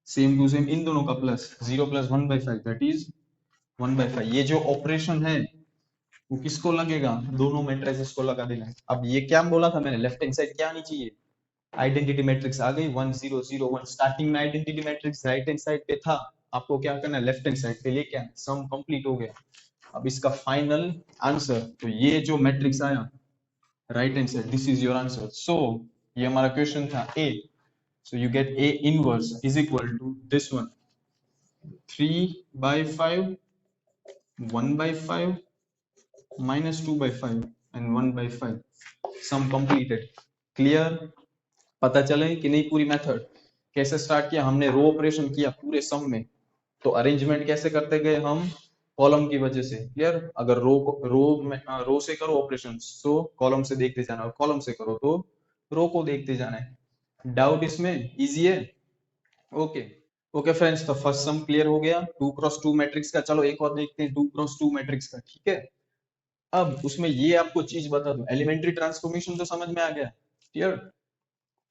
सेम टू सेम इन दोनों का प्लस, 0 प्लस 1/5 दैट इज 1/5। ये जो ऑपरेशन है वो किसको लगेगा, दोनों मैट्रिसेस को लगा देना है। अब ये क्या बोला था मैंने, लेफ्ट हैंड साइड क्या आनी चाहिए, आइडेंटिटी मैट्रिक्स आ गई 1 0 0 1। स्टार्टिंग में identity matrix right hand side पे था, आपको क्या करना है, लेफ्ट हैंड साइड पे लेके आना, सम कंप्लीट हो गया। अब इसका फाइनल आंसर, तो ये जो मैट्रिक्स आया right hand side, this is your answer. So ये हमारा क्वेश्चन था A, so you get A inverse is equal to this one, 3/5, 1/5, minus 2/5 and 1/5, sum completed. Clear, पता चले कि नहीं पूरी मेथड कैसे स्टार्ट किया हमने, रो ऑपरेशन किया पूरे सम में, तो अरेंजमेंट कैसे करते गए हम, कॉलम की वजह से। क्लियर, अगर रो से करो ऑपरेशन तो कॉलम से देखते जाना, और कॉलम से करो तो रो को देखते जाना है। डाउट इसमें, इजी है। ओके ओके फ्रेंड्स, तो फर्स्ट सम क्लियर हो गया 2x2 मैट्रिक्स का। चलो एक और देखते हैं 2x2 मैट्रिक्स का, ठीक है। अब उसमें ये आपको चीज बता दूं, एलिमेंट्री ट्रांसफॉर्मेशन तो समझ में आ गया, क्लियर।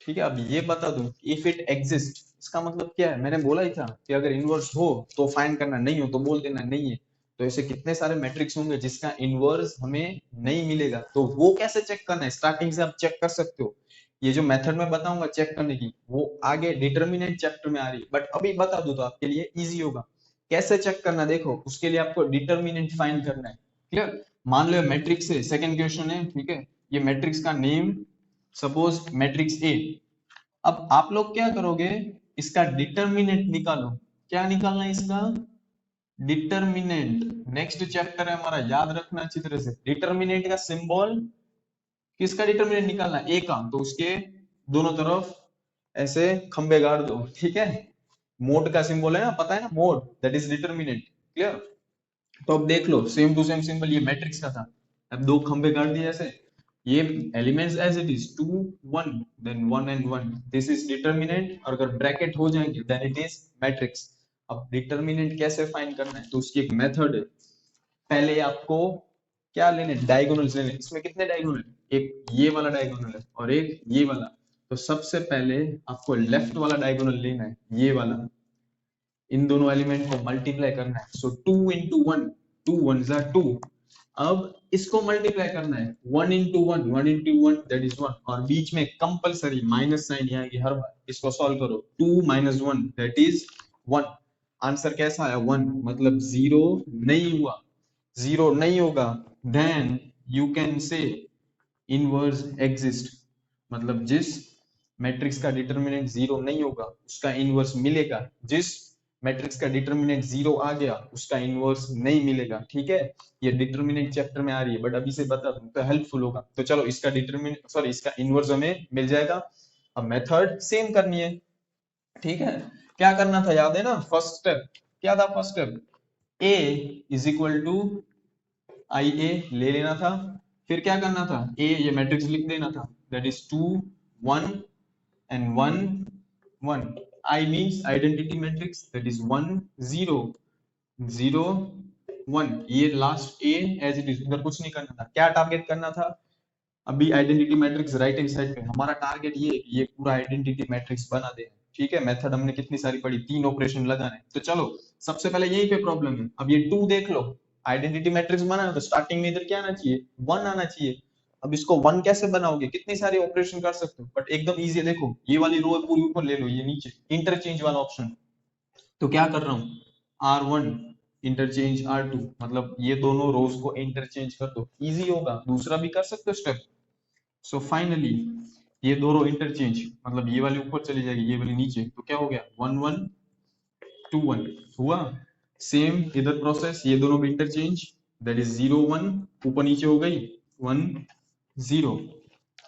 ठीक है, अब ये बता दूं इफ इट एग्जिस्ट, इसका मतलब क्या है, मैंने बोला ही था कि अगर इनवर्स हो तो फाइंड करना, नहीं हो तो बोल देना नहीं है। तो ऐसे कितने सारे मैट्रिक्स होंगे जिसका इनवर्स हमें नहीं मिलेगा, तो वो कैसे चेक करना है, स्टार्टिंग से आप चेक कर सकते हो। ये जो मेथड मैं बताऊंगा चेक करने की, वो आगे डिटर्मिनेंट चैप्टर में आ रही है, बट अभी बता दूं तो आपके लिए इजी होगा। कैसे चेक करना, देखो उसके लिए आपको डिटर्मिनेंट फाइंड करना है, क्लियर। मान लो मैट्रिक्स है, सेकंड क्वेश्चन है, ठीक है। ये मैट्रिक्स का नेम सपोज मैट्रिक्स ए। अब आप लोग क्या करोगे, इसका डिटर्मिनेंट निकालो। क्या निकालना है इसका, डिटर्मिनेंट। नेक्स्ट चैप्टर है हमारा, याद रखना अच्छी तरह से। डिटर्मिनेंट का सिंबल, किसका डिटर्मिनेंट निकालना है, ए का, तो उसके दोनों तरफ ऐसे खंबे गाड़ दो, ठीक है। मोड का सिंबल है ना, पता है ना, mod that is determinant, clear. तो अब देख लो सेम टू सेम सिंबल ये मैट्रिक्स का था, अब दो खंबे गाड़ दिए ऐसे, ये elements as it is 2 1 then 1 and 1, this is determinant, और अगर ब्रैकेट हो जाएंगे देन इट इज मैट्रिक्स। अब डिटर्मिनेंट कैसे फाइंड करना है, तो उसकी एक मेथड है। पहले आपको क्या लेने, डायगोनल्स लेने। इसमें कितने डायगोनल है, एक ये वाला डायगोनल है और एक ये वाला। तो सबसे पहले आपको लेफ्ट वाला डायगोनल लेना है, ये वाला, इन दोनों एलिमेंट को मल्टीप्लाई करना है। सो 2 into 1, 2 1s are 2। अब इसको मल्टीप्लाई करना है, 1 into 1, 1 into 1 दैट इज 1, और बीच में कंपलसरी माइनस साइन आएगी हर बार। इसको सॉल्व करो, 2 minus 1 दैट इज 1। आंसर कैसा आया, 1, मतलब जीरो नहीं हुआ, जीरो नहीं होगा। Then you can say inverse exist, मतलब जिस मैट्रिक्स का डिटर्मिनेंट जीरो नहीं होगा उसका इनवर्स मिलेगा, जिस मैट्रिक्स का डिटर्मिनेंट जीरो आ गया उसका इनवर्स नहीं मिलेगा, ठीक है। ये डिटर्मिनेंट चैप्टर में आ रही है, बट अभी से बता दूं तो हेल्पफुल होगा। तो चलो इसका डिटर्मिनेंट, सॉरी इसका इनवर्स हमें मिल जाएगा। अब मेथड सेम करनी है, ठीक है। क्या करना था, याद है ना, फर्स्ट स्टेप क्या था, first step a is equal to I A ले लेना था। फिर क्या करना था, ए ये मैट्रिक्स लिख देना था, that is 2 1 and 1 1। I means identity matrix, that is 1 0 0 1। ये last A as it is, उधर कुछ नहीं करना था। क्या टारगेट करना था, अभी identity matrix right hand side पे, हमारा टारगेट ये ये पूरा आइडेंटिटी मैट्रिक्स बना दे, ठीक है। मेथड हमने कितनी सारी पढ़ी, 3 ऑपरेशन लगाने। तो चलो सबसे पहले यही पे प्रॉब्लम है। अब ये 2 देख लो, आइडेंटिटी मैट्रिक्स बनाना तो स्टार्टिंग में इधर क्या आना चाहिए, 1 आना चाहिए। अब इसको 1 कैसे बनाओगे, कितनी सारी ऑपरेशन कर सकते हो, बट एकदम इजी है। देखो ये वाली रो पूरी ऊपर ले लो, ये नीचे इंटरचेंज वाला ऑप्शन। तो क्या कर रहा हूँ, R1 इंटरचेंज R2, मतलब ये दोनों रोज को इंटरचेंज कर दो, इजी होगा। दूसरा भी कर सकते हो स्टेप। सो फाइनली ये दोनों इंटरचेंज, मतलब ये वाली ऊपर चली जाएगी, ये वाली नीचे, तो क्या हो गया 1 1 2 1 हुआ। सेम इधर प्रोसेस, ये दोनों भी इंटरचेंज, दैट इज 0 1, ऊपर नीचे हो गई 1 0।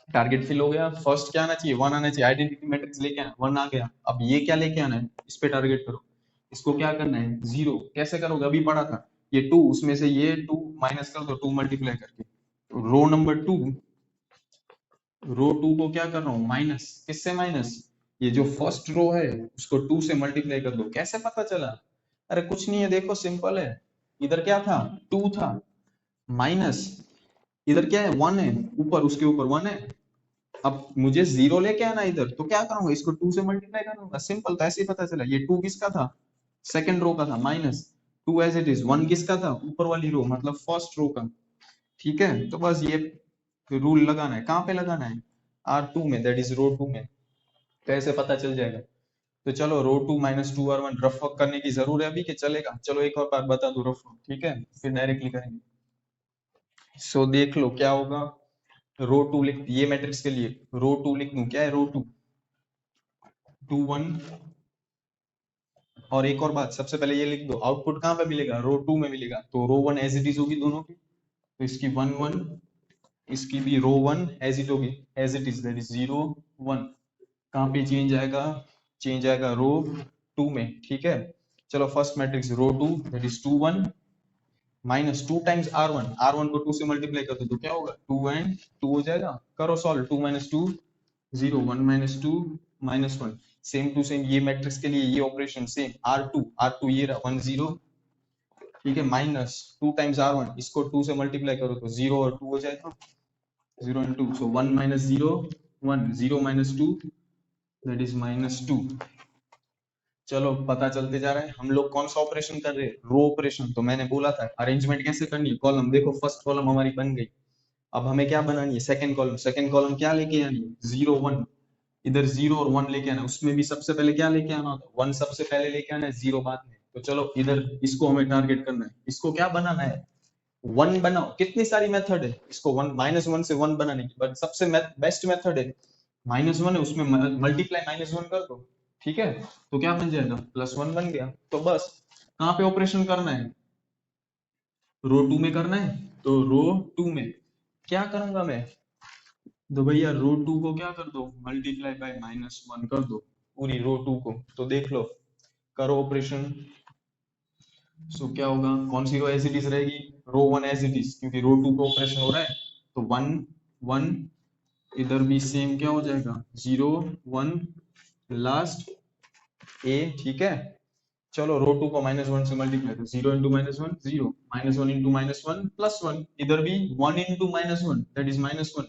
टारगेट फिल हो गया। फर्स्ट क्या आना चाहिए, 1 आना चाहिए। आइडेंटिटी मैट्रिक्स लेके आना, 1 आ गया। अब ये क्या लेके आना है, इस पे टारगेट करो। इसको क्या करना है, 0। कैसे करोगे, अभी पढ़ा था। ये 2, उसमें से ये 2 माइनस कर दो, 2 मल्टीप्लाई करके। रो नंबर 2, रो 2 को क्या कर रहा हूँ, माइनस। किससे माइनस, ये जो फर्स्ट रो है उसको 2 से मल्टीप्लाई कर दो। कैसे पता चला, अरे कुछ नहीं है, देखो सिंपल है। इधर क्या था, 2 था, माइनस इधर क्या है, 1 है, ऊपर उसके ऊपर 1 है। अब मुझे 0 लेके आना है इधर, तो क्या करूंगा, इसको 2 से मल्टीप्लाई करूंगा। सिंपल, तो ऐसे ही पता चला। ये 2 किसका था, सेकंड रो का था, माइनस 2 एज इट इज। 1 किसका था, ऊपर वाली रो, मतलब फर्स्ट रो का। ठीक है, तो बस ये रूल लगाना है। कहाँ पे लगाना है, R2 में, दैट इज रो 2 में। तो ऐसे पता चल जाएगा। तो चलो रो 2 माइनस 2 और 1 रफ वर्क करने की जरूर है अभी, कि चलेगा। चलो एक और बार बता दो रफ वर्क, ठीक है, फिर डायरेक्टली करेंगे। सो देख लो क्या होगा। रो 2 लिख, ये मैट्रिक्स के लिए रो 2 लिख दूं, क्या है रो 2, 2 1। और एक और बात, सबसे पहले ये लिख दो, आउटपुट कहाँ पे मिलेगा, रो 2 में मिलेगा। तो रो 1 एज इट इज होगी दोनों की, तो इसकी 1 1, इसकी भी रो 1 एज इट होगी, as it is, that is 0 1। कहाँ पे चेंज आएगा, चेंज आएगा रो 2 में। ठीक है, चलो first matrix row 2, that is 2 1 minus 2 times R1, R1 को 2 से मल्टीप्लाई कर दो तो क्या होगा, 2 एंड 2 हो जाएगा। करो solve, 2 minus 2 0, 1 minus 2 minus 1। Same to same ये मैट्रिक्स के लिए ये ऑपरेशन सेम, R2 ये रहा 1 0। ठीक है, माइनस 2 टाइम्स R1, इसको 2 से मल्टीप्लाई करो तो 0 और 2 हो जाएगा, 0 and 2, so 1 minus 0 1, 0 minus 2 that is minus 2। चलो पता चलते जा रहा है। हम लोग कौन सा ऑपरेशन कर रहे हैं, रो ऑपरेशन। तो मैंने बोला था अरेंजमेंट कैसे करनी है, कॉलम देखो, फर्स्ट कॉलम हमारी बन गई। अब हमें क्या बनानी है, सेकंड कॉलम। सेकंड कॉलम क्या लेके आनी है, 0 1। इधर 0 और 1 लेके आना, उसमें भी सबसे पहले क्या लेके आना होता है, 1 सबसे पहले लेके आना है, 0 बाद में। तो चलो इधर इसको हमें टारगेट करना है। इसको क्या बनाना है, 1 बनाओ। कितनी सारी मेथड है इसको 1 माइनस 1 से 1 बनाने की, बट सबसे बेस्ट मेथड है माइनस 1 है, उसमें मल्टीप्लाई माइनस 1 कर दो। ठीक है, तो क्या बन जाएगा, प्लस 1 बन गया। तो बस कहाँ पे ऑपरेशन करना है, रो 2 में करना है। तो रो 2 में क्या करूंगा मैं, तो भैया रो 2 को क्या कर दो, मल्टीप्लाई बाय माइनस 1 कर दो पूरी रो 2 को। तो देख लो, करो ऑपरेशन। सो क्या होगा, कौन सी रो एज इट इज रहेगी, रो 1 एज इट इज, क्योंकि रो 2 पे ऑपरेशन हो रहा है। तो 1 1, इधर भी सेम क्या हो जाएगा, 0 1 लास्ट ए। ठीक है, चलो रो 2 को माइनस 1 से मल्टीप्लाई, तो 0 into minus 1 0, minus 1 into minus 1 plus 1। इधर भी 1 into minus 1 that is minus 1,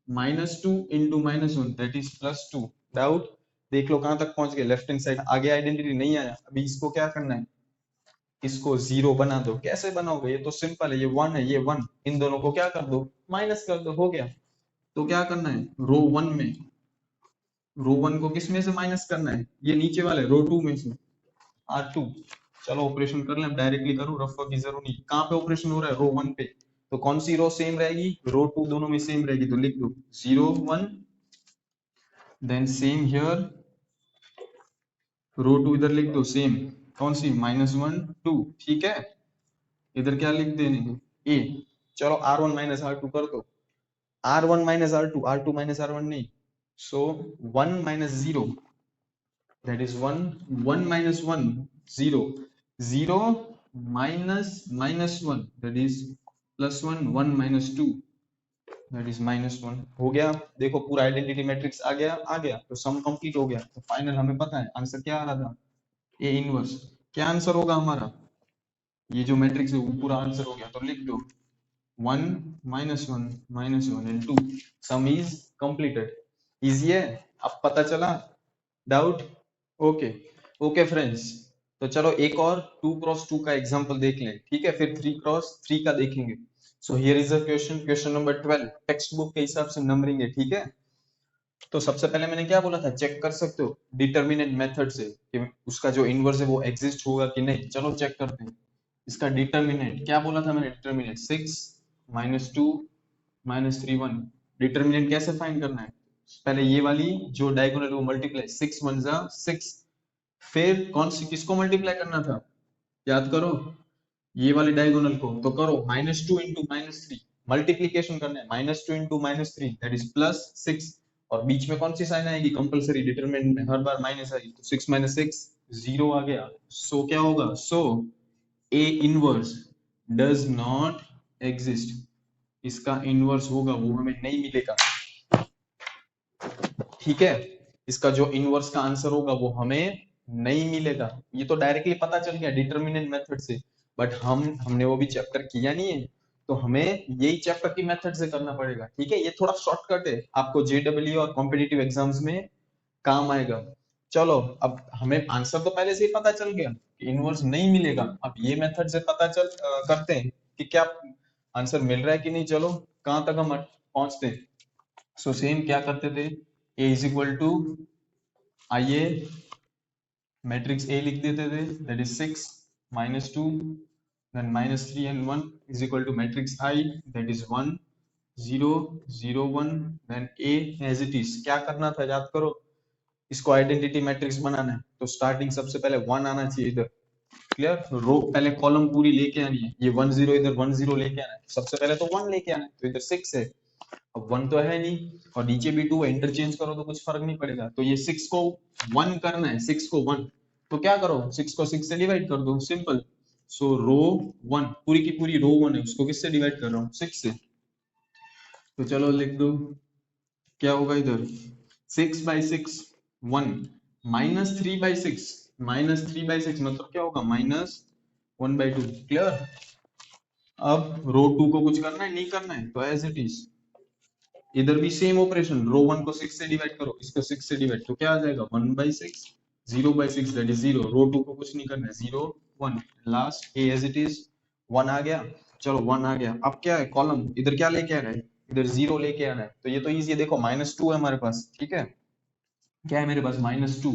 minus 2 into minus 1 that is plus 2। Doubt, देख लो कहां तक पहुंच गए, लेफ्ट हैंड साइड। आगे आइडेंटिटी नहीं आया, अभी इसको क्या करना है, इसको 0 बना दो। कैसे बनाओगे, ये तो सिंपल है, ये 1 है, ये 1, इन दोनों को क्या कर दो, माइनस कर दो, हो गया। तो क्या करना है, रो 1 में, रो 1 को किस में से माइनस करना है, ये नीचे वाले रो 2 में से, R2। चलो ऑपरेशन कर लें, डायरेक्टली करूं, रफ की जरूरत नहीं। कहां पे ऑपरेशन हो रहा है, रो 1 पे। तो कौन सी रो सेम रहेगी, रो 2 दोनों में सेम रहेगी। तो लिख दो 0 1, देन सेम हियर, रो 2 इधर लिख दो सेम, कौन सी, माइनस 1 2। ठीक है, इधर क्या लिख देंगे, ए। चलो R1 माइनस R2 कर दो, R1 minus R2, R2 minus R1 नहीं। सो 1 minus 0 that is 1 1 minus 1 0 0 minus minus 1 that is plus 1 1 minus 2 that is minus 1। हो गया, देखो पूरा आइडेंटिटी मैट्रिक्स आ गया। तो सम कंप्लीट हो गया। तो फाइनल हमें पता है आंसर क्या आ रहा था, ए इनवर्स। क्या आंसर होगा हमारा, ये जो मैट्रिक्स है वो पूरा आंसर हो गया। तो लिख दो 1 minus 1 minus 1 and 2, some is completed. Easy है, अब पता चला, डाउट, ओके। ओके फ्रेंड्स, तो चलो एक और 2x2 का एग्जांपल देख लें। ठीक है, फिर 3x3 का देखेंगे। So here is a question, question number 12, text book के हिसाब से नंबरिंग है। ठीक है, तो सबसे पहले मैंने क्या बोला था, चेक कर सकते हो डिटरमिनेंट मेथड से कि उसका जो इनवर्स है वो एग्जिस्ट होगा कि नहीं। चलो चेक करते हैं। इसका डिटरमिनेंट क्या बोला था मैंने, डिटरमिनेंट 6 माइनस 2 माइनस 3 1। डिटरमिनेंट कैसे फाइंड करना है, पहले ये वाली जो डायगोनल वो मल्टीप्लाई, 6 1 जा 6, फिर कौन सी किसको मल्टीप्लाई करना था, याद करो, ये वाले डायगोनल को। तो करो माइनस 2 इंटू माइनस 3, मल्टीप्लीकेशन करना है, -2 इंटू -3 दैट इज +6, और बीच में कौन सी साइन आएगी, कंपलसरी डिटरमिनेंट में हर बार माइनस आएगी, तो 6 - 6 0 आ गया। सो क्या होगा, so A inverse does not exist, इसका इनवर्स होगा वो हमें नहीं मिलेगा, ठीक है। इसका जो इनवर्स का आंसर होगा वो हमें नहीं मिलेगा। ये तो डायरेक्टली पता चल गया डिटरमिनेंट मेथड से, बट हमने वो भी चैप्टर किया नहीं है, तो हमें यही चैप्टर की मेथड से करना पड़ेगा, ठीक है। ये थोड़ा शॉर्टकट है, आपको जेडब्ल्यू और कॉम्पिटिटिव एग्जाम्स में काम आएगा। चलो, अब हमें आंसर तो पहले से ही पता चल गया कि इनवर्स नहीं मिलेगा। अब ये मेथड से पता करते हैं कि क्या आंसर मिल रहा है कि नहीं। चलो, कहां तक हम पहुंचते हैं। सो सेम क्या करते थे, ए इज इक्वल टू, आइए मैट्रिक्स ए लिख देते थे, that is 6 -2 then -3 and 1 is equal to matrix I, that is 1 0 0 1 then A as it is। क्या करना था याद करो, इसको आइडेंटिटी मैट्रिक्स बनाना है, तो स्टार्टिंग सबसे पहले 1 आना चाहिए इधर, क्लियर। रो पहले कॉलम पूरी लेके आनी है, ये 1 0 इधर 1 0 लेके आना है, सबसे पहले तो 1 लेके आना है, तो इधर 6 है, अब 1 तो है नहीं, और नीचे भी 2 है, इंटरचेंज करो तो कुछ फर्क नहीं पड़ेगा। तो ये 6 को 1 करना है, 6 को 1, तो क्या करो, 6 को 6 से डिवाइड कर दो, सिंपल। सो रो 1 पूरी की पूरी रो 1 है, उसको किससे डिवाइड कर रहा हूँ, 6 से। तो चलो लिख दो, क्या होगा इधर, 6/6 1 -3/6 -3/6 मतलब क्या होगा, -1/2, क्लियर। अब रो 2 को कुछ करना है, नहीं करना है, तो एज इट इज इधर भी सेम ऑपरेशन, रो 1 को 6 से डिवाइड करो, इसको 6 से डिवाइड, तो क्या आ जाएगा, 1/6 0/6 दैट इज 0। रो 2 को कुछ नहीं करना है, 0 1 last, A as it is 1 आ गया। चलो 1 आ गया, अब क्या है, कॉलम इधर क्या लेके आ रहा है, इधर 0 लेके आना है, तो ये तो इजी है, देखो -2 है हमारे पास, ठीक है। क्या है मेरे पास, -2,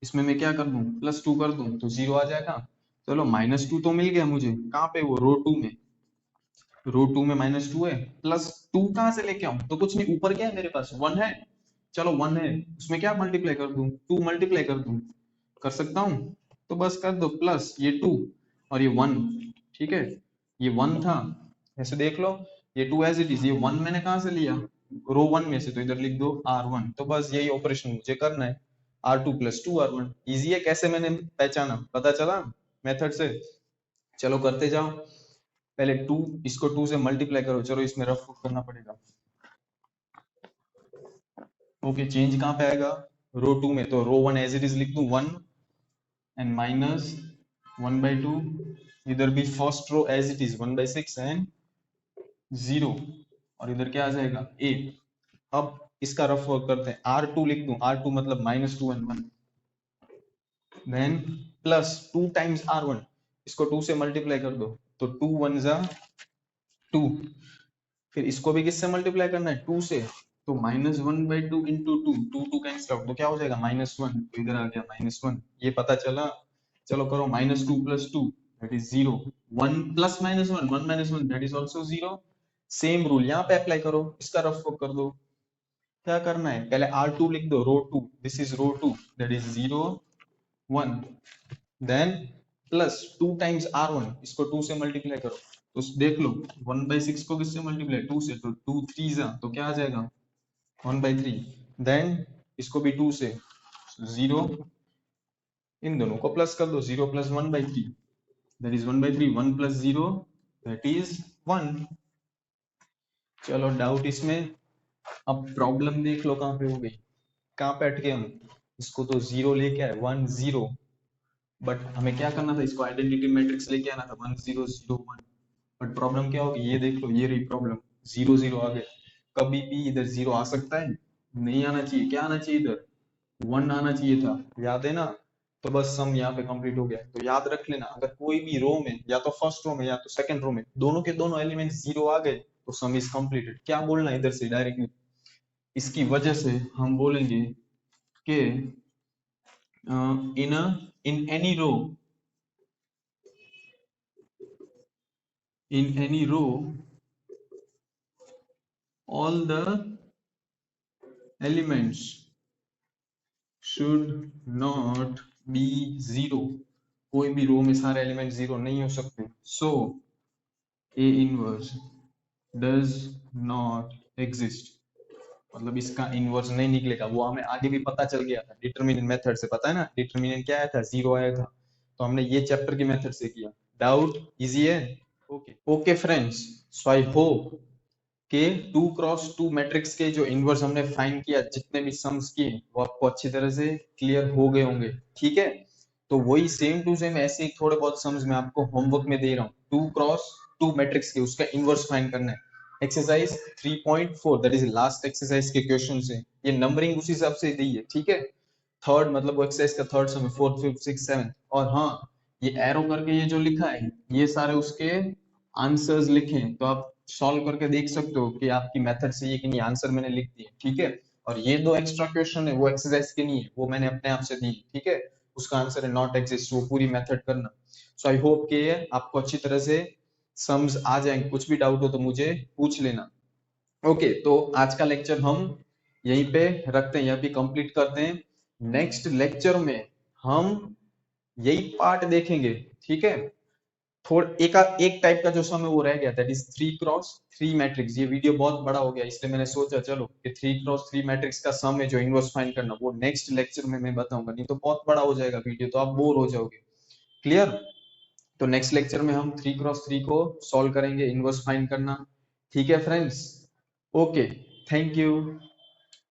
इसमें मैं क्या कर दूं, +2 कर दूं, तो 0 आ जाएगा। चलो -2 तो मिल गया मुझे, कहाँ पे, वो रो 2 में, रो 2 में -2 है, +2 कहां से लेके आऊं, तो कुछ नहीं, ऊपर क्या है मेरे पास, 1 है। चलो 1 है, उसमें क्या मल्टीप्लाई कर दूं, 2 मल्टीप्लाई कर दूं, कर सकता हूं, तो बस कर दो, प्लस ये 2 और ये 1, ठीक है। ये 1 था, ऐसे देख लो, ये 2 एज इट इज, ये 1 मैंने कहां से लिया, रो 1 में से, तो इधर लिख दो R1, तो बस यही ऑपरेशन मुझे करना है, R2 + 2R1। इजी है, कैसे मैंने पहचाना, पता चला मेथड से। चलो करते जाओ, पहले 2, इसको 2 से मल्टीप्लाई करो, चलो इसमें रफ करना पड़ेगा। ओके, चेंज कहां पे आएगा, रो 2 में, तो रो 1 एज इट इज लिख दूं 1 एंड -1/2, इधर भी first row as it is 1/6 and 0, और इधर क्या आ जाएगा, 8। अब इसका रफ वर्क करते हैं, R2 लिख दूं, R2 मतलब -2 and 1, then plus 2 times R1, इसको 2 से मल्टीप्लाई कर दो, तो 2 1 जा 2, फिर इसको भी किससे मल्टीप्लाई करना है, 2 से, तो -1/2 इंटू 2, 2 2 कैंसिल आउट, तो क्या हो जाएगा, -1, तो इधर आ गया -1, ये पता चला। चलो करो, -2 + 2 that is 0, 1 + -1 1 - 1 that is also 0। Same rule यहाँ पे अप्लाई करो, इसका रफ वर्क कर दो। क्या करना है, पहले R2 लिख दो, row 2, this is row 2 that is 0 1, then plus 2 times R1, इसको 2 से मल्टीप्लाई करो, तो देख लो 1/6 को किससे मल्टीप्लाई, 2 से, तो 2 3 जा, तो क्या आ जाएगा, 1/3, देन इसको भी 2 से, 0, इन दोनों को प्लस कर दो, 0 + 1/3 दैट इज 1/3, 1 + 0 दैट इज 1। चलो डाउट इसमें, अब प्रॉब्लम देख लो कहां पे हो गई, कहां पे अटके हम, इसको तो 0 लेके आए 1 0, बट हमें क्या करना था, इसको आइडेंटिटी मैट्रिक्स लेके आना था 1 0 0 1, बट प्रॉब्लम क्या होगी, ये देख लो, ये रही प्रॉब्लम, 0 0 आ गया। कभी भी इधर 0 आ सकता है, नहीं आना चाहिए, क्या आना चाहिए इधर, 1 आना चाहिए था, याद है ना। तो बस सम यहाँ पे कंप्लीट हो गया, तो याद रख लेना, अगर कोई भी रो में, या तो फर्स्ट रो में या तो सेकंड रो में, दोनों के दोनों एलिमेंट 0 आ गए, तो सम इज कंप्लीटेड। क्या बोलना है इधर से डायरेक्टली, इसकी वजह से हम बोलेंगे कि in any row, in any row all the elements should not be 0, कोई भी रो में सारे एलिमेंट 0 नहीं हो सकते। So A inverse does not exist, मतलब इसका इनवर्स नहीं निकलेगा। वो हमें आगे भी पता चल गया था डिटरमिनेंट मेथड से, पता है ना डिटरमिनेंट क्या आया था, जीरो आया था, तो हमने ये चैप्टर की मेथड से किया। डाउट इजी है? Okay okay friends, so I hope के 2x2 मैट्रिक्स के जो इनवर्स हमने फाइंड किया, जितने भी सम्स किए, वो आपको अच्छी तरह से क्लियर हो गए होंगे। ठीक है, तो वही सेम टू सेम ऐसे ही थोड़े बहुत सम्स मैं आपको होमवर्क में दे रहा हूँ। 2x2 मैट्रिक्स के उसका इनवर्स फाइंड करना है। Exercise 3.4 that is last exercise के क्वेश्चन है। ये नंबरिंग उसी हिसाब से दी है, ठीक है। थर्ड मतलब वो एक्सरसाइज का थर्ड सम है, फोर्थ फिफ्थ सिक्स सेवन। और हाँ, ये एरो करके ये जो लिखा है, ये सारे उसके आंसर्स लिखे हैं, तो आप सॉल्व करके देख सकते हो कि आपकी मेथड सही है कि नहीं, आंसर मैंने लिख दिए, ठीक है। और ये दो एक्स्ट्रा क्वेश्चन है वो एक्सरसाइज के नहीं है, वो मैंने अपने आप से दी, ठीक है। उसका आंसर है नॉट एग्जिस्ट, वो पूरी मेथड करना। सो आई होप कि ये आपको अच्छी तरह से सम्स आ जाएंगे। कुछ भी डाउट हो तो मुझे पूछ लेना। ओके, तो आज का लेक्चर हम यहीं पे रखते हैं, यहीं पे कंप्लीट करते हैं। नेक्स्ट लेक्चर में हम यही पार्ट देखेंगे, ठीक है। थोड़ा एक टाइप का जो सम है वो रह गया, दैट इज 3x3 मैट्रिक्स। ये वीडियो बहुत बड़ा हो गया, इसलिए मैंने सोचा चलो कि 3x3 मैट्रिक्स का सम है जो इनवर्स फाइंड करना, वो नेक्स्ट लेक्चर में मैं बताऊंगा, नहीं तो बहुत बड़ा हो जाएगा वीडियो, तो आप बोर हो जाओगे। क्लियर? तो नेक्स्ट लेक्चर में हम 3x3 को सॉल्व करेंगे, इनवर्स फाइंड करना। ठीक है फ्रेंड्स, ओके, थैंक यू।